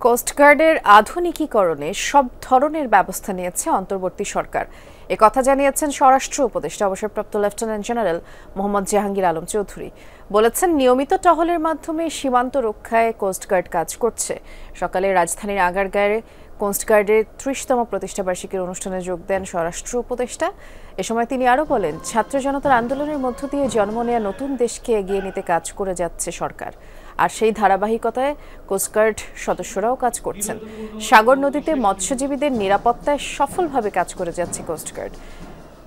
কোস্টগার্ডের আধুনিকীকরণে সব ধরনের ব্যবস্থা নিয়েছে অন্তর্বর্তী সরকার। একথা জানিয়েছেন স্বরাষ্ট্র উপদেষ্টা অবসরপ্রাপ্ত লেফটেন্যান্ট জেনারেল মোহাম্মদ জাহাঙ্গীর আলম চৌধুরী। বলেছেন, নিয়মিত টহলের মাধ্যমে সীমান্ত রক্ষায় কোস্টগার্ড কাজ করছে। সকালে রাজধানীর আগারগাঁয়ে কোস্টগার্ডের ৩০তম প্রতিষ্ঠাবার্ষিকীর অনুষ্ঠানে যোগ দেন স্বরাষ্ট্র উপদেষ্টা। এ সময় তিনি আরও বলেন, ছাত্র জনতার আন্দোলনের মধ্য দিয়ে জন্ম নেয়া নতুন দেশকে এগিয়ে নিতে কাজ করে যাচ্ছে সরকার। আর সেই ধারাবাহিকতায় কোস্টগার্ড সদস্যরাও কাজ করছেন। সাগর নদীতে মৎস্যজীবীদের নিরাপত্তায় সফলভাবে কাজ করে যাচ্ছে কোস্টগার্ড।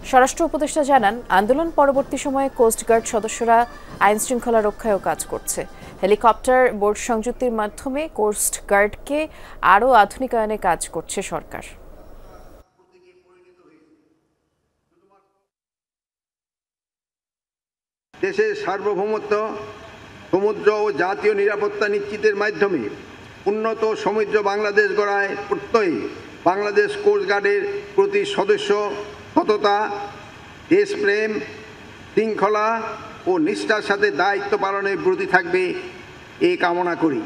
স্বরাষ্ট্র উপদেষ্টা জানান, আন্দোলন পরবর্তী সময়ে কোস্টগার্ড সদস্যরা আইন শৃঙ্খলা রক্ষায়ও কাজ করছে। হেলিকপ্টার বোট সংযুক্তির মাধ্যমে কোস্টগার্ডকে আরও আধুনিকায়নে কাজ করছে সরকার। দেশের সার্বভৌমত্ব, সমুদ্র ও জাতীয় নিরাপত্তা নিশ্চিতের মাধ্যমে উন্নত সমৃদ্ধ বাংলাদেশ গড়ায় প্রত্যয়ী বাংলাদেশ কোস্টগার্ডের প্রতি সদস্য সততা, দেশপ্রেম, শৃঙ্খলা ও নিষ্ঠার সাথে দায়িত্ব পালনে ব্রতী থাকবে এই কামনা করি।